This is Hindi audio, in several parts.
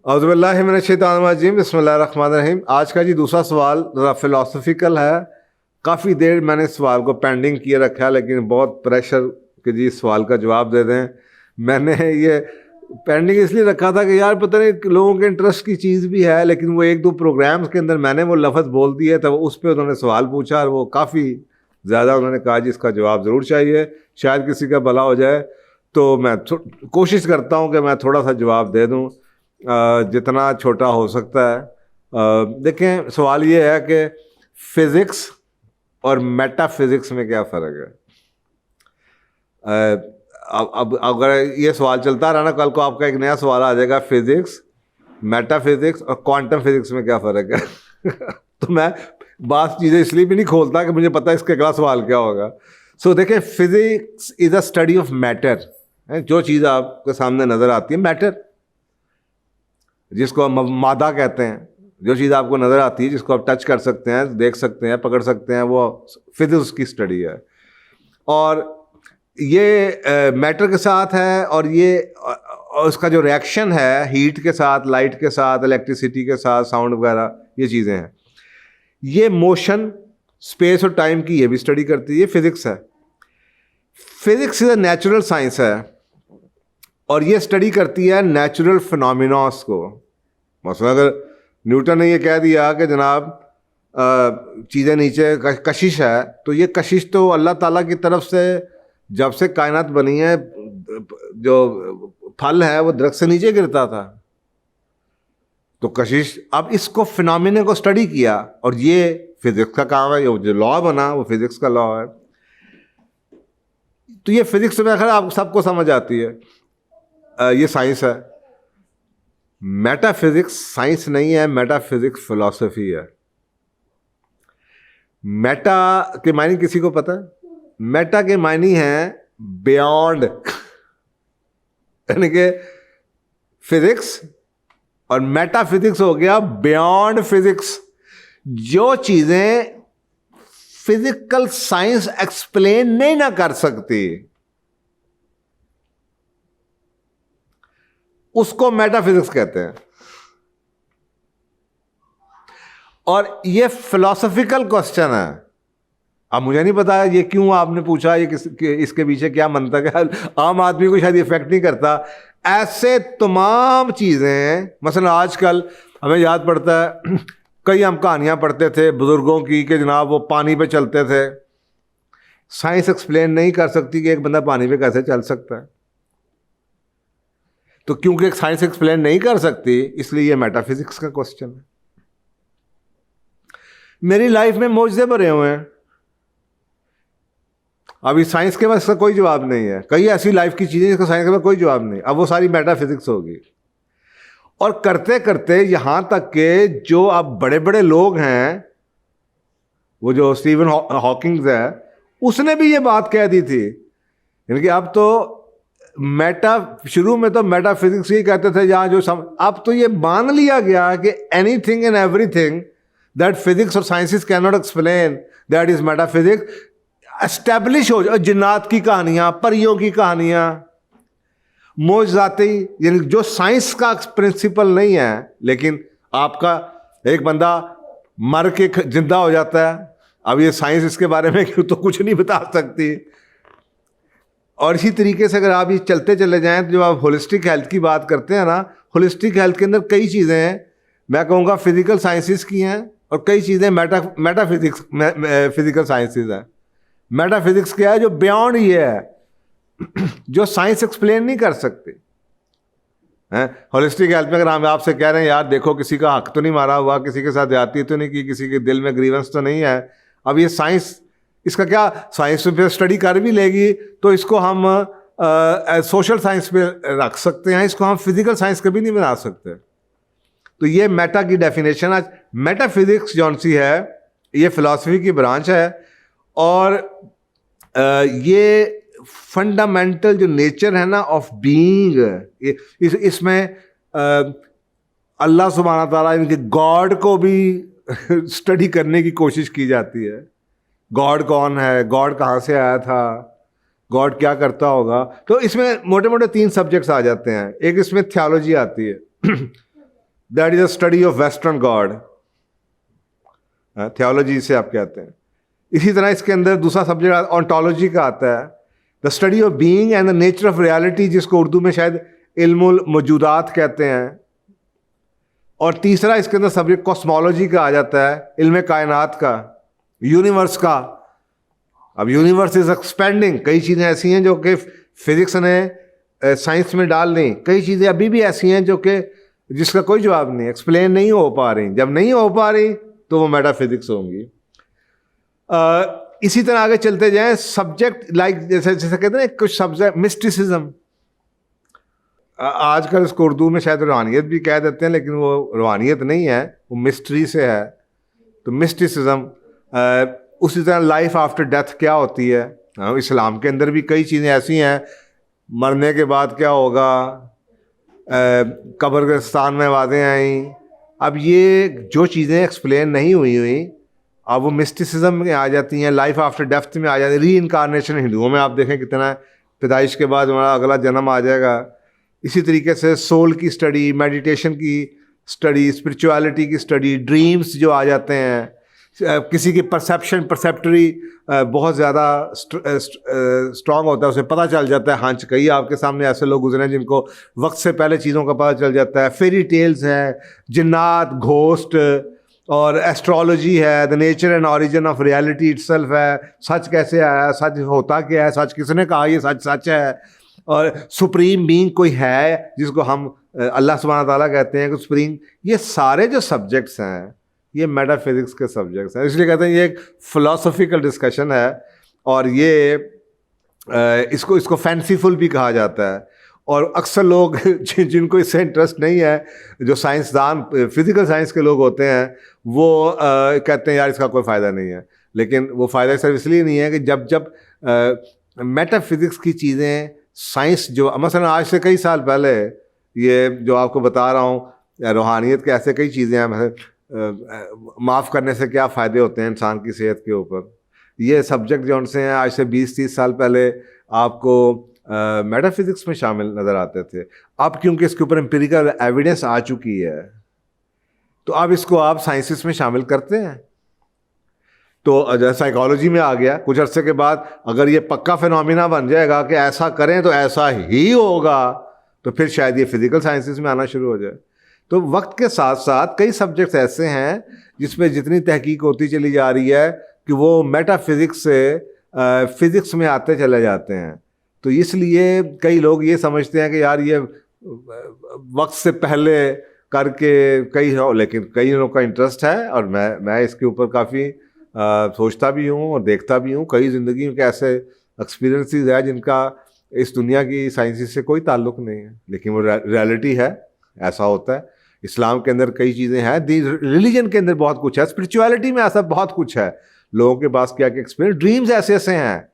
औज़ुबिल्लाहि मिनश्शैतानिर्रजीम बिस्मिल्लाहिर्रहमानिर्रहीम। आज का जी दूसरा सवाल ज़रा फ़िलासफ़िकल है। काफ़ी देर मैंने इस सवाल को पेंडिंग किए रखा है, लेकिन बहुत प्रेशर कि जी इस सवाल का जवाब दे दें। मैंने ये पेंडिंग इसलिए रखा था कि यार पता नहीं लोगों के इंटरेस्ट की चीज़ भी है, लेकिन वो एक दो प्रोग्राम्स के अंदर मैंने वो लफ्ज़ बोल दिए तो उस पर उन्होंने सवाल पूछा और वो काफ़ी ज़्यादा उन्होंने कहा जी इसका जवाब ज़रूर चाहिए, शायद किसी का भला हो जाए। तो मैं कोशिश करता हूँ कि मैं थोड़ा सा जवाब दे दूँ जितना छोटा हो सकता है। देखें, सवाल ये है कि फिज़िक्स और मेटाफिज़िक्स में क्या फ़र्क है। अब अगर ये सवाल चलता रहा ना, कल को आपका एक नया सवाल आ जाएगा, फिज़िक्स, मेटाफिज़िक्स और क्वांटम फिज़िक्स में क्या फ़र्क है। तो मैं बात चीज़ें इसलिए भी नहीं खोलता कि मुझे पता है इसका अगला सवाल क्या होगा। सो देखें, physics is a study of matter. जो चीज़ आपके सामने नज़र आती है मैटर, जिसको हम मादा कहते हैं, जो चीज़ आपको नज़र आती है, जिसको आप टच कर सकते हैं, देख सकते हैं, पकड़ सकते हैं, वो फिज़िक्स की स्टडी है। और ये मैटर के साथ है, और ये उसका जो रिएक्शन है हीट के साथ, लाइट के साथ, इलेक्ट्रिसिटी के साथ, साउंड वगैरह, ये चीज़ें हैं। ये मोशन, स्पेस और टाइम की ये भी स्टडी करती है, ये फिज़िक्स है। Physics is a natural science है और ये स्टडी करती है नेचुरल फिनोमिनास को। मसलन अगर न्यूटन ने ये कह दिया कि जनाब चीज़ें नीचे कशिश है, तो ये कशिश तो अल्लाह ताला की तरफ से जब से कायनात बनी है, जो फल है वो दरख्त से नीचे गिरता था, तो कशिश। अब इसको फिनोमिना को स्टडी किया और ये फिज़िक्स का काम है, जो लॉ बना वो फिज़िक्स का लॉ है। तो ये फिज़िक्स में खैर आप सबको समझ आती है, ये साइंस है। मेटाफिज़िक्स साइंस नहीं है, मेटाफिज़िक्स फिलॉसफी है। मेटा के मायने किसी को पता है? मेटा के मायने हैं बियॉन्ड, यानी कि फिज़िक्स और मेटाफिज़िक्स हो गया बियॉन्ड फिज़िक्स। जो चीज़ें फिजिकल साइंस एक्सप्लेन नहीं ना कर सकती, उसको मेटाफिजिक्स कहते हैं। और ये फिलोसॉफिकल क्वेश्चन है। अब मुझे नहीं पता ये क्यों आपने पूछा, ये इसके पीछे क्या मंतक है, आम आदमी को शायद इफेक्ट नहीं करता। ऐसे तमाम चीज़ें, मसलन आजकल हमें याद पड़ता है, कई हम कहानियां पढ़ते थे बुजुर्गों की कि जनाब वो पानी पे चलते थे। साइंस एक्सप्लेन नहीं कर सकती कि एक बंदा पानी पे कैसे चल सकता है। तो क्योंकि एक साइंस एक्सप्लेन नहीं कर सकती, इसलिए ये मेटाफिजिक्स का क्वेश्चन है। मेरी लाइफ में मौजज़े भरे हुए हैं, अभी साइंस के पास इसका कोई जवाब नहीं है। कई ऐसी लाइफ की चीज़ें जिसका साइंस के पास कोई जवाब नहीं, अब वो सारी मेटाफिजिक्स होगी। और करते करते यहां तक के जो अब बड़े बड़े लोग हैं, वो जो स्टीवन हॉकिंग्स है, उसने भी ये बात कह दी थी। यानी कि अब तो शुरू में तो मेटाफिजिक्स ही कहते थे जहां जो अब तो ये मान लिया गया कि anything and everything that physics और sciences can not explain, that is metaphysics. Establish हो जाए, जिन्नात की कहानियां, परियों की कहानियां, मौजज़ाती, यानी जो साइंस का प्रिंसिपल नहीं है, लेकिन आपका एक बंदा मर के जिंदा हो जाता है। अब ये साइंस इसके बारे में क्यों तो कुछ नहीं बता सकती। और इसी तरीके से अगर आप ये चलते चले जाएं, तो जब आप होलिस्टिक हेल्थ की बात करते हैं ना, होलिस्टिक हेल्थ के अंदर कई चीज़ें हैं, मैं कहूँगा फिजिकल साइंसेस की हैं, और कई चीज़ें मेटाफिजिक्स फिजिकल साइंसेस हैं। मेटाफिजिक्स क्या है? जो बियॉन्ड ये है, जो साइंस एक्सप्लेन नहीं कर सकते हैं। होलिस्टिक हेल्थ में अगर हम आपसे कह रहे हैं यार देखो किसी का हक तो नहीं मारा हुआ, किसी के साथ ज्यादती तो नहीं की, किसी के दिल में ग्रीवेंस तो नहीं है, अब ये साइंस, इसका क्या, साइंस पे स्टडी कर भी लेगी तो इसको हम सोशल साइंस पे रख सकते हैं, इसको हम फिजिकल साइंस कभी नहीं बना सकते। तो ये मेटा की डेफिनेशन। आज मेटाफिजिक्स जौन सी है, ये फिलॉसफी की ब्रांच है, और ये फंडामेंटल जो नेचर है ना ऑफ बीइंग, इसमें अल्लाह सुब्हाना ताला, इनके गॉड को भी स्टडी करने की कोशिश की जाती है। गॉड कौन है, गॉड कहाँ से आया था, गॉड क्या करता होगा। तो इसमें मोटे मोटे 3 सब्जेक्ट्स आ जाते हैं। एक इसमें थियोलॉजी आती है, that is a study of western God, theology से आप कहते हैं। इसी तरह इसके अंदर दूसरा सब्जेक्ट ऑन्टोलॉजी का आता है, the study of being and the nature of reality, जिसको उर्दू में शायद इल्मुल मौजूदात कहते हैं। और तीसरा इसके अंदर सब्जेक्ट कॉस्मोलॉजी का आ जाता है, इल्म कायनात का, यूनिवर्स का। अब यूनिवर्स इज एक्सपेंडिंग, कई चीज़ें ऐसी हैं जो कि फिजिक्स ने साइंस में डाल दी, कई चीज़ें अभी भी ऐसी हैं जो कि जिसका कोई जवाब नहीं, एक्सप्लेन नहीं हो पा रही। जब नहीं हो पा रही तो वो मेटाफिजिक्स होंगी। इसी तरह आगे चलते जाएं, सब्जेक्ट लाइक जैसे जैसे कहते हैं कुछ सब्जेक्ट मिस्टिसिज्म, आजकल इसको उर्दू में शायद रूहानियत भी कह देते हैं, लेकिन वो रूहानियत नहीं है, वो मिस्ट्री से है। तो मिस्टिसिज्म, उसी तरह लाइफ आफ्टर डेथ क्या होती है। इस्लाम के अंदर भी कई चीज़ें ऐसी हैं, मरने के बाद क्या होगा, कब्रिस्तान में वादें आई। अब ये जो चीज़ें एक्सप्लेन नहीं हुई अब वो मिस्टिसिज्म में आ जाती हैं, लाइफ आफ्टर डेथ में आ जाती है। री इनकारनेशन हिंदुओं में आप देखें कितना, पैदाइश के बाद हमारा अगला जन्म आ जाएगा। इसी तरीके से सोल की स्टडी, मेडिटेशन की स्टडी, स्पिरिचुअलिटी की स्टडी, ड्रीम्स जो आ जाते हैं, किसी की परसेप्टरी बहुत ज़्यादा स्ट्रॉन्ग होता है, उसे पता चल जाता है। हाँ, कई आपके सामने ऐसे लोग गुजरे हैं जिनको वक्त से पहले चीज़ों का पता चल जाता है। फेरी टेल्स हैं, जिन्नात, घोस्ट, और एस्ट्रोलॉजी है, the nature and origin of reality itself है, सच कैसे आया, सच होता क्या है, सच किसने कहा ये सच सच है। और सुप्रीम बीइंग कोई है जिसको हम अल्लाह सुब्हान ताला कहते हैं कि सुप्रीम। ये सारे जो सब्जेक्ट्स हैं ये मेटाफिजिक्स के सब्जेक्ट्स हैं, इसलिए कहते हैं ये एक फिलोसॉफिकल डिस्कशन है। और ये इसको फैंसीफुल भी कहा जाता है। और अक्सर लोग जिनको इससे इंटरेस्ट नहीं है, जो साइंसदान फिज़िकल साइंस के लोग होते हैं, वो कहते हैं यार इसका कोई फ़ायदा नहीं है। लेकिन वो फ़ायदा सिर्फ इसलिए नहीं है कि जब मेटाफिज़िक्स की चीज़ें साइंस जो मसलन आज से कई साल पहले, ये जो आपको बता रहा हूँ, रूहानियत के ऐसे कई चीज़ें हैं, माफ़ करने से क्या फ़ायदे होते हैं इंसान की सेहत के ऊपर, ये सब्जेक्ट जो उनसे हैं आज से 20-30 साल पहले आपको मेटाफिजिक्स में शामिल नज़र आते थे। अब क्योंकि इसके ऊपर एम्पिरिकल एविडेंस आ चुकी है, तो अब इसको आप साइंसिस में शामिल करते हैं। तो साइकोलॉजी में आ गया, कुछ अरसे के बाद अगर ये पक्का फिनोमिना बन जाएगा कि ऐसा करें तो ऐसा ही होगा, तो फिर शायद ये फिज़िकल साइंसिस में आना शुरू हो जाए। तो वक्त के साथ साथ कई सब्जेक्ट्स ऐसे हैं जिसमें जितनी तहकीक होती चली जा रही है कि वो मेटाफिज़िक्स से फिज़िक्स में आते चले जाते हैं। तो इसलिए कई लोग ये समझते हैं कि यार ये वक्त से पहले करके कई हो, लेकिन कई लोगों का इंटरेस्ट है और मैं इसके ऊपर काफ़ी सोचता भी हूँ और देखता भी हूँ। कई ज़िंदगी के ऐसे एक्सपीरियंसेस हैं जिनका इस दुनिया की साइंस से कोई ताल्लुक़ नहीं है, लेकिन वो रियलिटी है, ऐसा होता है। इस्लाम के अंदर कई चीज़ें हैं, रिलीजन के अंदर बहुत कुछ है, स्पिरिचुअलिटी में ऐसा बहुत कुछ है। लोगों के पास क्या क्या एक्सपीरियंस, ड्रीम्स ऐसे ऐसे हैं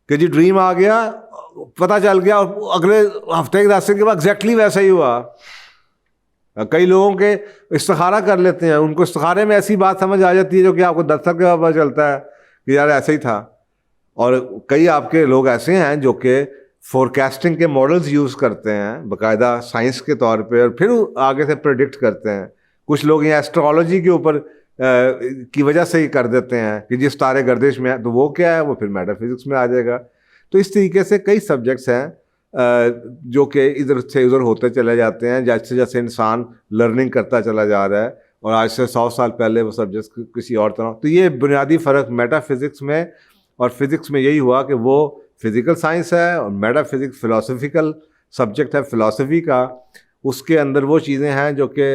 कि जी ड्रीम आ गया, पता चल गया और अगले हफ्ते के 10 दिन के बाद एग्जैक्टली वैसा ही हुआ। कई लोगों के इस्तिखारा कर लेते हैं, उनको इस्तिखारे में ऐसी बात समझ आ जाती है जो कि आपको 10 साल के बाद पता चलता है कि यार ऐसा ही था। और कई आपके लोग ऐसे हैं जो कि फोरकास्टिंग के मॉडल्स यूज़ करते हैं बाकायदा साइंस के तौर पे, और फिर आगे से प्रेडिक्ट करते हैं। कुछ लोग ये एस्ट्रोलॉजी के ऊपर की वजह से ही कर देते हैं कि जिस तारे गर्दिश में है तो वो क्या है, वो फिर मेटाफिजिक्स में आ जाएगा। तो इस तरीके से कई सब्जेक्ट्स हैं जो कि इधर से उधर होते चले जाते हैं जैसे जैसे इंसान लर्निंग करता चला जा रहा है। और आज से 100 साल पहले वो सब्जेक्ट्स किसी और तरह। तो ये बुनियादी फ़र्क मेटाफिजिक्स में और फिज़िक्स में यही हुआ कि वो फिज़िकल साइंस है और मेटाफिजिक्स फ़िलासफ़िकल सब्जेक्ट है फ़िलासफ़ी का। उसके अंदर वो चीज़ें हैं जो कि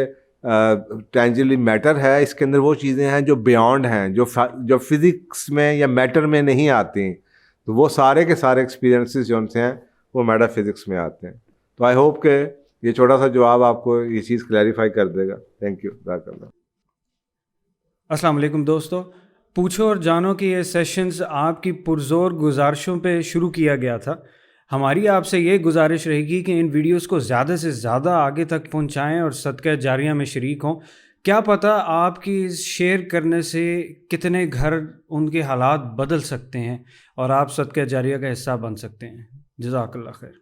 टेंजिबली मैटर है, इसके अंदर वो चीज़ें हैं जो बियॉन्ड हैं, जो फिज़िक्स में या मैटर में नहीं आती। तो वो सारे के सारे एक्सपीरियंसेस जो उनसे हैं वो मेटाफिजिक्स में आते हैं। तो आई होप कि ये छोटा सा जवाब आपको ये चीज़ क्लैरिफाई कर देगा। Thank you. अस्सलाम वालेकुम दोस्तों, पूछो और जानो कि ये सेशंस आपकी पुरजोर गुजारिशों पे शुरू किया गया था। हमारी आपसे ये गुजारिश रहेगी कि इन वीडियोस को ज़्यादा से ज़्यादा आगे तक पहुंचाएं और सदका जारिया में शरीक हों। क्या पता आपकी शेयर करने से कितने घर उनके हालात बदल सकते हैं और आप सदका जारिया का हिस्सा बन सकते हैं। जज़ाकल्लाह खैर।